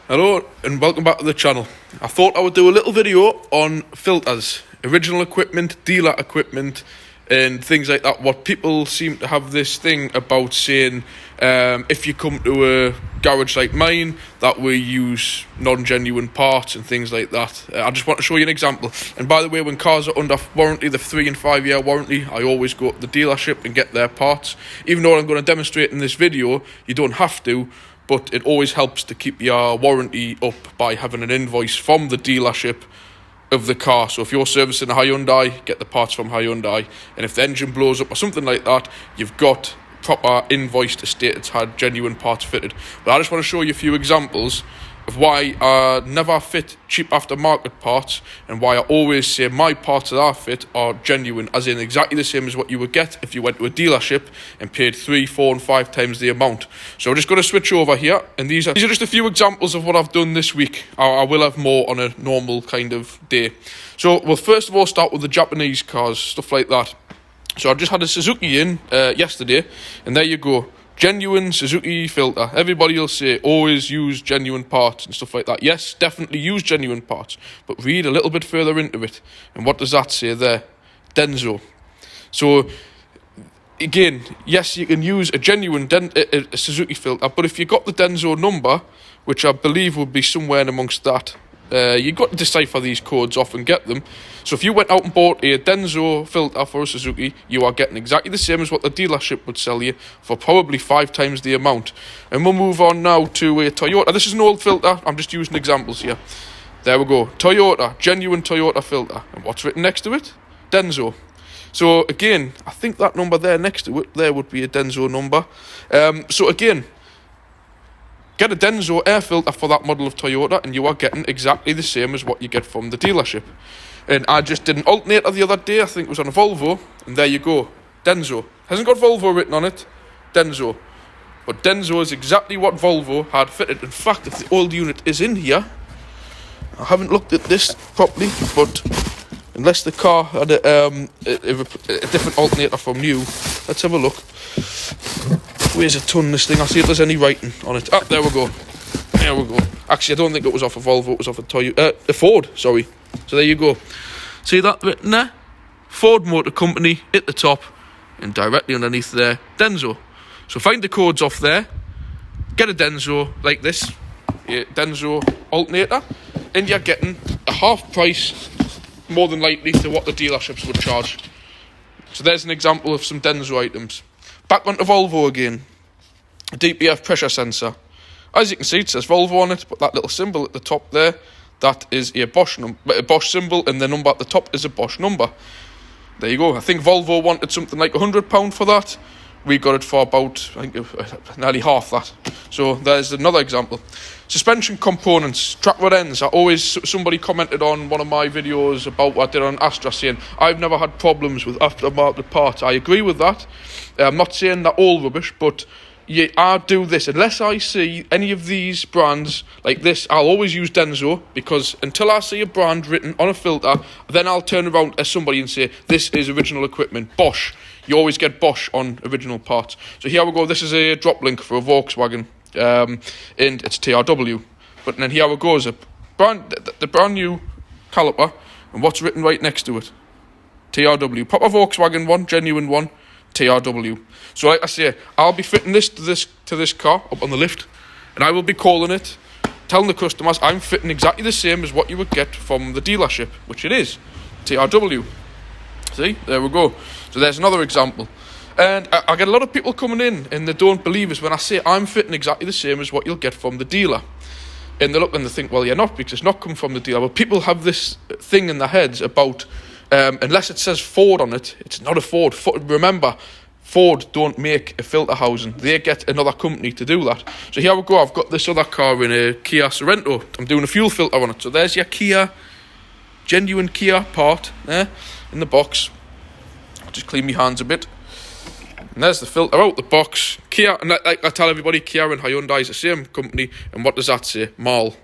Hello and welcome back to the channel. I thought I would do a little video on filters, original equipment, dealer equipment and things like that. What people seem to have this thing about saying, if you come to a garage like mine, that we use non-genuine parts and things like that. I just want to show you an example. And by the way, when cars are under warranty, the 3 and 5 year warranty, I always go to the dealership and get their parts. Even though I'm going to demonstrate in this video, you don't have to. But it always helps to keep your warranty up by having an invoice from the dealership of the car. So if you're servicing a Hyundai, get the parts from Hyundai. And if the engine blows up or something like that, you've got proper invoice to state it's had genuine parts fitted. But I just want to show you a few examples of why I never fit cheap aftermarket parts and why I always say my parts that I fit are genuine, as in exactly the same as what you would get if you went to a dealership and paid 3, 4 and 5 times the amount. So we're just going to switch over here, and these are just a few examples of what I've done this week. I will have more on a normal kind of day. So we'll first of all start with the Japanese cars, stuff like that. So I just had a Suzuki in yesterday, and there you go. Genuine Suzuki filter. Everybody will say always use genuine parts and stuff like that. Yes, definitely use genuine parts, but read a little bit further into it. And what does that say there? Denso. So again, yes, you can use a genuine a Suzuki filter, but if you got the Denso number, which I believe would be somewhere in amongst that, you've got to decipher these codes off and get them. So if you went out and bought a Denso filter for a Suzuki, you are getting exactly the same as what the dealership would sell you for probably 5 times the amount. And we'll move on now to a Toyota. This is an old filter. I'm just using examples here. There we go. Toyota, genuine Toyota filter. And what's written next to it? Denso. So again, I think that number there next to it, there would be a Denso number. So again, get a Denso air filter for that model of Toyota and you are getting exactly the same as what you get from the dealership. And I just did an alternator the other day, I think it was on a Volvo, and there you go, Denso. Hasn't got Volvo written on it, Denso. But Denso is exactly what Volvo had fitted. In fact, if the old unit is in here, I haven't looked at this properly, but unless the car had a different alternator from new, let's have a look. Weighs a ton, this thing. I'll see if there's any writing on it. Ah, there we go. There we go. Actually, I don't think it was off a Volvo, it was off a Ford, sorry. So there you go. See that written there? Ford Motor Company at the top, and directly underneath there, Denso. So find the codes off there, get a Denso like this, a Denso alternator, and you're getting a half price, more than likely, to what the dealerships would charge. So there's an example of some Denso items. Back onto Volvo again. A DPF pressure sensor. As you can see, it says Volvo on it, but that little symbol at the top there, that is a Bosch symbol, and the number at the top is a Bosch number. There you go. I think Volvo wanted something like £100 for that. We got it for about, I think, nearly half that. So there's another example. Suspension components, track rod ends. Somebody commented on one of my videos about what I did on Astra, saying I've never had problems with aftermarket parts. I agree with that. I'm not saying they're all rubbish, but yeah, I do this. Unless I see any of these brands like this, I'll always use Denso, because until I see a brand written on a filter, then I'll turn around to somebody and say, this is original equipment. Bosch. You always get Bosch on original parts. So here we go. This is a drop link for a Volkswagen, and it's TRW. But then here we go, is the brand new caliper, and what's written right next to it? TRW. Proper Volkswagen one, genuine one. TRW. So like I say, I'll be fitting this to this car up on the lift, and I will be calling it, telling the customers I'm fitting exactly the same as what you would get from the dealership, which it is, TRW. See, there we go. So there's another example. And I get a lot of people coming in and they don't believe us when I say I'm fitting exactly the same as what you'll get from the dealer. And they look and they think, well, you're not, because it's not come from the dealer. But people have this thing in their heads about, unless it says Ford on it, it's not a Ford. Remember, Ford don't make a filter housing. They get another company to do that. So here we go. I've got this other car in a Kia Sorento. I'm doing a fuel filter on it. So there's your Kia, genuine Kia part there in the box. I'll just clean my hands a bit. And there's the filter out the box. Kia, and like I tell everybody, Kia and Hyundai is the same company. And what does that say? MAL.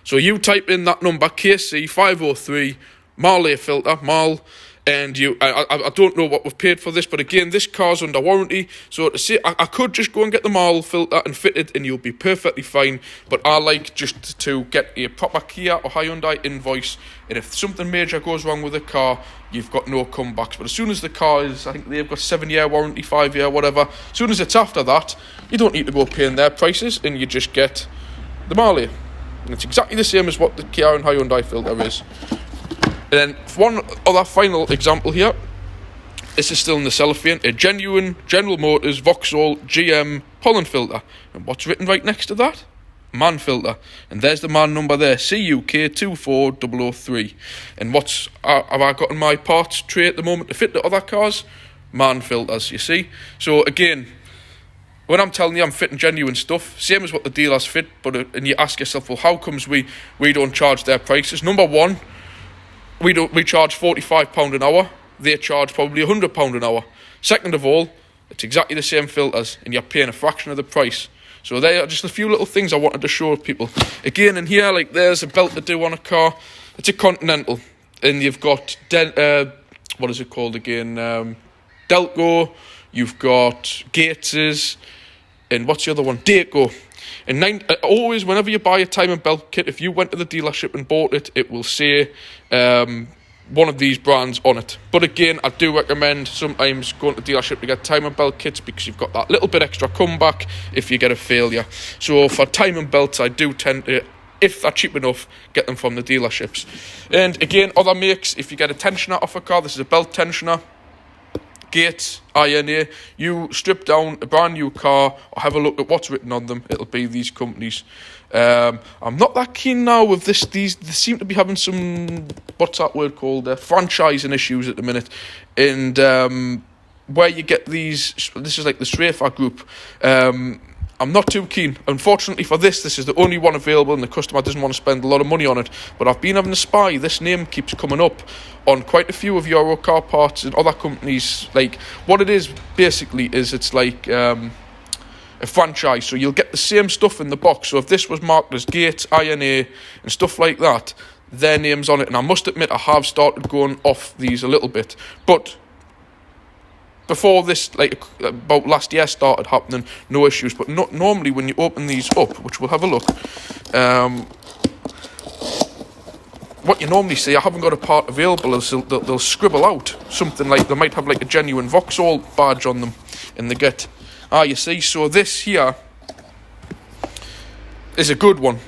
So you type in that number, KC503, MAL air filter, MAL, And I don't know what we've paid for this, but again, this car's under warranty. So to say, I could just go and get the marl filter and fit it, and you'll be perfectly fine. But I like just to get a proper Kia or Hyundai invoice, and if something major goes wrong with the car, you've got no comebacks. But as soon as the car is, I think they've got 7-year warranty, 5-year, whatever. As soon as it's after that, you don't need to go paying their prices, and you just get the marl here. And it's exactly the same as what the Kia and Hyundai filter is. And then one other final example here. This is still in the cellophane. A genuine General Motors Vauxhall GM Holland filter. And what's written right next to that? MAN filter. And there's the MAN number there. CUK24003. And what's have I got in my parts tray at the moment to fit the other cars? MAN filters, you see. So again, when I'm telling you I'm fitting genuine stuff, same as what the dealers fit, but and you ask yourself, well, how comes we don't charge their prices? Number one, we charge £45 an hour. They charge probably £100 an hour. Second of all, it's exactly the same filters, and you're paying a fraction of the price. So there are just a few little things I wanted to show people. Again, in here, like there's a belt to do on a car. It's a Continental, and you've got what is it called again? Delco. You've got Gates's, and what's the other one? Daco. And always, whenever you buy a time and belt kit, if you went to the dealership and bought it, it will say one of these brands on it. But again, I do recommend sometimes going to the dealership to get time and belt kits, because you've got that little bit extra comeback if you get a failure. So for time and belts, I do tend to, if they're cheap enough, get them from the dealerships. And again, other makes, if you get a tensioner off a car, this is a belt tensioner. Gates, INA, you strip down a brand new car or have a look at what's written on them, it'll be these companies. I'm not that keen now with this. They seem to be having some, what's that word called, franchising issues at the minute. And where you get these, this is like the Strafer group, I'm not too keen. Unfortunately for this is the only one available, and the customer doesn't want to spend a lot of money on it. But I've been having a spy. This name keeps coming up on quite a few of Euro car parts and other companies. Like, what it is basically is it's like a franchise. So you'll get the same stuff in the box. So if this was marked as Gates, INA and stuff like that, their name's on it. And I must admit, I have started going off these a little bit. But before this, like about last year, started happening, no issues. But normally when you open these up, which we'll have a look, what you normally see, I haven't got a part available, is they'll scribble out something like, they might have like a genuine Vauxhall badge on them, and they get, you see, so this here is a good one.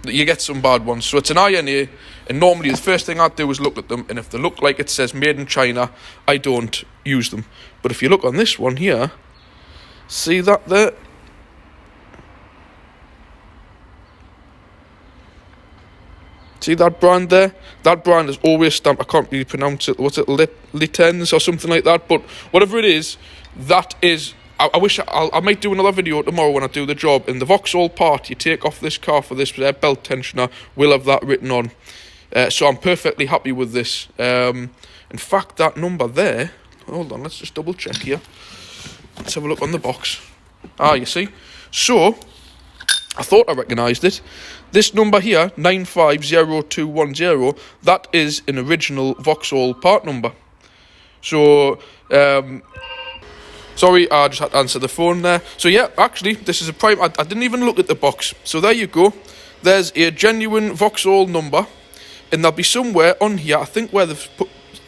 You get some bad ones. So it's an INA, and normally the first thing I do is look at them, and if they look like it says made in China, I don't use them. But if you look on this one here, see that there? See that brand there? That brand is always stamped, I can't really pronounce it, what's it, Litens or something like that, but whatever it is, that is, I wish I might do another video tomorrow when I do the job. In the Vauxhall part you take off this car for this belt tensioner, will have that written on. So I'm perfectly happy with this. In fact, that number there, hold on, let's just double check here. Let's have a look on the box. You see? So, I thought I recognised it. This number here, 950210, that is an original Vauxhall part number. So, sorry, I just had to answer the phone there. So yeah, actually, this is a prime. I didn't even look at the box. So there you go. There's a genuine Vauxhall number, and there'll be somewhere on here, I think where they've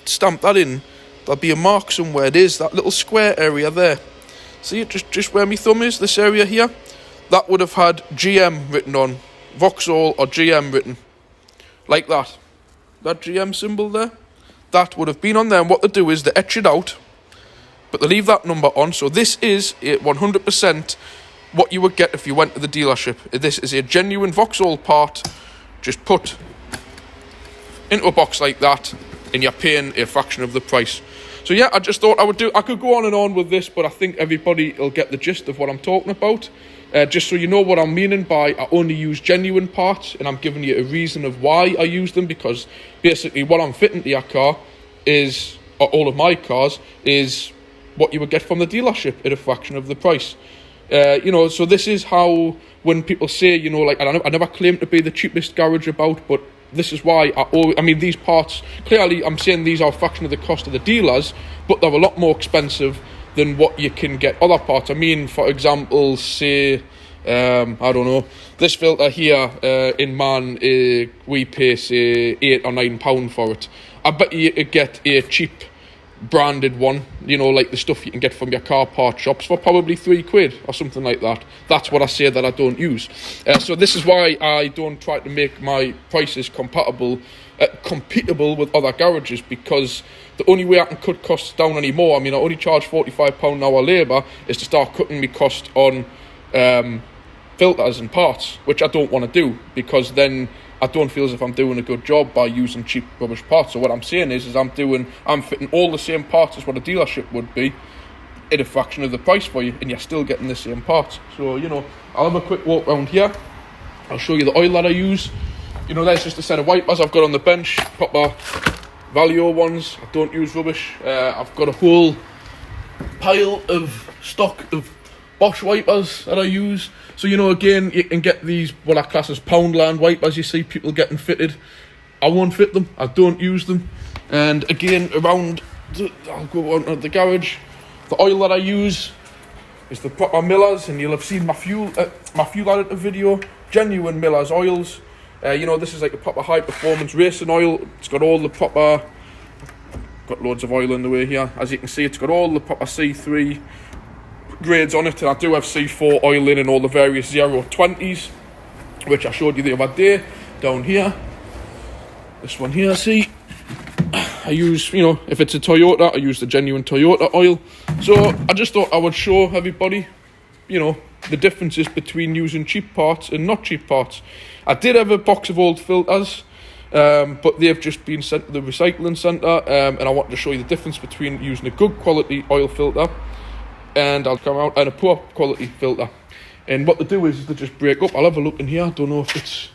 stamped that in, there'll be a mark somewhere. It is that little square area there. See it, just where my thumb is, this area here? That would have had GM written on. Vauxhall or GM written. Like that. That GM symbol there. That would have been on there, and what they do is they etch it out, but they leave that number on. So this is 100% what you would get if you went to the dealership. This is a genuine Vauxhall part, just put into a box like that, and you're paying a fraction of the price. So yeah, I just thought I could go on and on with this, but I think everybody will get the gist of what I'm talking about. Just so you know what I'm meaning by I only use genuine parts, and I'm giving you a reason of why I use them, because basically what I'm fitting to your car is, or all of my cars, is what you would get from the dealership at a fraction of the price. So this is how, when people say, like, I never claim to be the cheapest garage about, but this is why I mean, these parts, clearly I'm saying these are a fraction of the cost of the dealers, but they're a lot more expensive than what you can get other parts. I mean, for example, say, I don't know, this filter here in Man, we pay, say, £8 or £9 for it. I bet you could get a cheap branded one, you know, like the stuff you can get from your car part shops, for probably £3 or something like that. That's what I say that I don't use. So this is why I don't try to make my prices compatible with other garages, because the only way I can cut costs down anymore, I mean, I only charge £45 an hour labour, is to start cutting my cost on filters and parts, which I don't want to do, because then I don't feel as if I'm doing a good job by using cheap rubbish parts. So what I'm saying is I'm fitting all the same parts as what a dealership would be at a fraction of the price for you, and you're still getting the same parts. So, you know, I'll have a quick walk around here. I'll show you the oil that I use. You know, there's just a set of wipers I've got on the bench, proper Valio ones. I don't use rubbish. I've got a whole pile of stock of Bosch wipers that I use. So, you know, again, you can get these, what I class as Poundland wipers you see people getting fitted. I won't fit them. I don't use them. And again, I'll go on to the garage. The oil that I use is the proper Miller's, and you'll have seen my fuel additive video. Genuine Miller's oils. You know, this is like a proper high performance racing oil. It's got all the proper, got loads of oil in the way here. As you can see, it's got all the proper C3 grades on it, and I do have C4 oil in all the various 020s, which I showed you the other day down here. This one here, see, I use, you know, if it's a Toyota, I use the genuine Toyota oil. So I just thought I would show everybody, you know, the differences between using cheap parts and not cheap parts. I did have a box of old filters, but they've just been sent to the recycling centre, and I wanted to show you the difference between using a good quality oil filter and I'll come out and a poor quality filter. And what they do is they just break up. I'll have a look in here. I don't know if it's,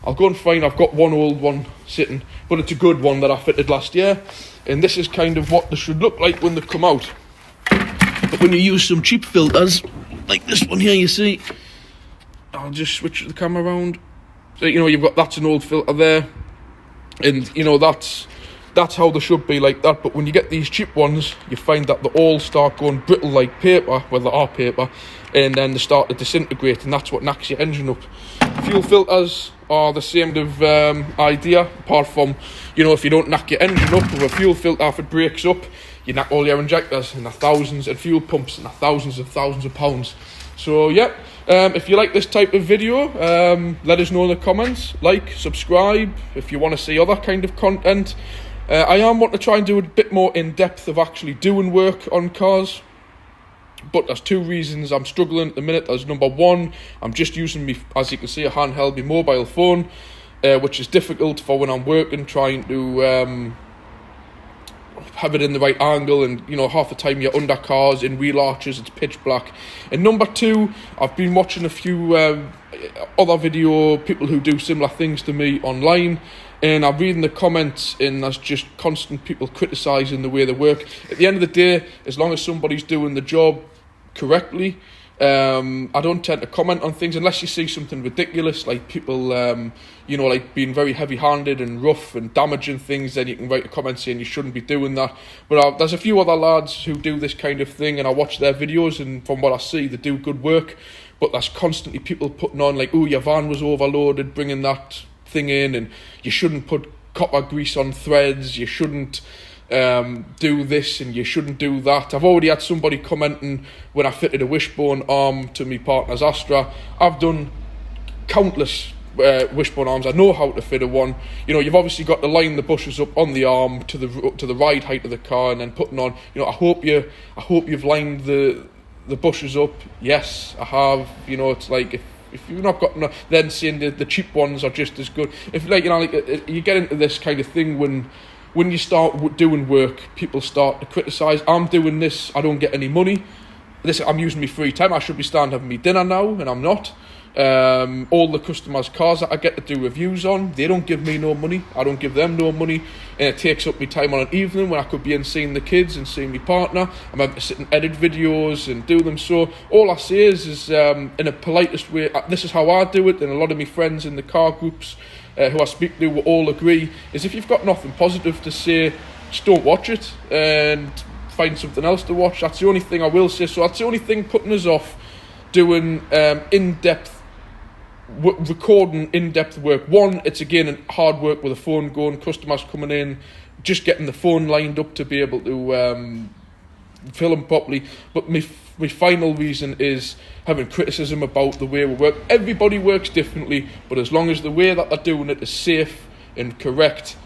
I'll go and find, I've got one old one sitting, but it's a good one that I fitted last year, and this is kind of what they should look like when they come out. But when you use some cheap filters like this one here, you see, I'll just switch the camera around. So, you know, you've got, that's an old filter there, and you know, that's how they should be, like that. But when you get these cheap ones, you find that they all start going brittle like paper, well, they are paper, and then they start to disintegrate, and that's what knacks your engine up. Fuel filters are the same of idea, apart from, you know, if you don't knock your engine up with a fuel filter, if it breaks up, you knock all your injectors and thousands, and fuel pumps and thousands of pounds. So yeah, if you like this type of video, let us know in the comments. Like, subscribe if you want to see other kind of content. I am wanting to try and do a bit more in depth of actually doing work on cars, but there's two reasons I'm struggling at the minute. There's number one, I'm just using me, as you can see, a handheld, my mobile phone, which is difficult for when I'm working, trying to have it in the right angle, and you know, half the time you're under cars in wheel arches, it's pitch black. And number two, I've been watching a few other video people who do similar things to me online, and I'm reading the comments, and there's just constant people criticising the way they work. At the end of the day, as long as somebody's doing the job correctly, I don't tend to comment on things unless you see something ridiculous, like people, you know, like being very heavy-handed and rough and damaging things. Then you can write a comment saying you shouldn't be doing that. But there's a few other lads who do this kind of thing, and I watch their videos, and from what I see, they do good work. But there's constantly people putting on like, oh, your van was overloaded, bringing that thing in, and you shouldn't put copper grease on threads, you shouldn't do this, and you shouldn't do that. I've already had somebody commenting when I fitted a wishbone arm to my partner's Astra. I've done countless wishbone arms. I know how to fit a one. You know, you've obviously got to line the bushes up on the arm to the ride height of the car, and then putting on, you know, I hope you've lined the bushes up. Yes, I have. You know, it's like if you've not got enough, then saying the cheap ones are just as good. If, like, you know, like, you get into this kind of thing when you start doing work, people start to criticise. I'm doing this, I don't get any money. I'm using my free time. I should be starting having me dinner now, and I'm not. All the customers' cars that I get to do reviews on, they don't give me no money, I don't give them no money, and it takes up my time on an evening when I could be in seeing the kids and seeing my partner. I'm having to sit and edit videos and do them. So all I say is in a politest way, this is how I do it, and a lot of my friends in the car groups who I speak to will all agree, is if you've got nothing positive to say, just don't watch it and find something else to watch. That's the only thing I will say. So that's the only thing putting us off doing recording in-depth work. One, it's again hard work with a phone going, customers coming in, just getting the phone lined up to be able to film properly. But my final reason is having criticism about the way we work. Everybody works differently, but as long as the way that they're doing it is safe and correct,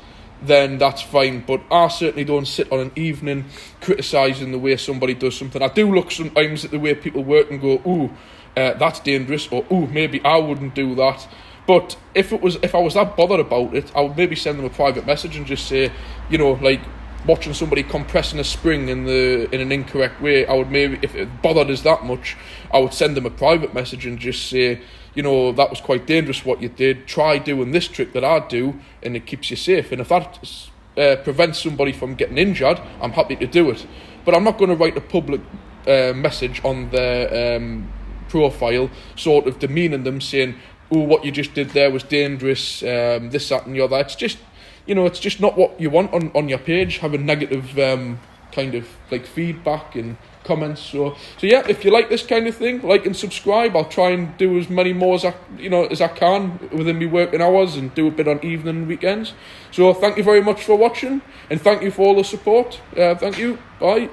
then that's fine. But I certainly don't sit on an evening criticising the way somebody does something. I do look sometimes at the way people work and go, ooh, that's dangerous, or ooh, maybe I wouldn't do that. But if I was that bothered about it, I would maybe send them a private message and just say, you know, like watching somebody compressing a spring in an incorrect way, I would maybe, if it bothered us that much, I would send them a private message and just say, you know, that was quite dangerous what you did. Try doing this trick that I do, and it keeps you safe. And if that prevents somebody from getting injured, I'm happy to do it. But I'm not going to write a public message on their profile, sort of demeaning them, saying, "Oh, what you just did there was dangerous." This, that, and the other. It's just, you know, it's just not what you want on your page. Having negative kind of like feedback and comments. So yeah, if you like this kind of thing, like and subscribe. I'll try and do as many more as I can within my working hours, and do a bit on evening and weekends. So thank you very much for watching, and thank you for all the support. Thank you. Bye.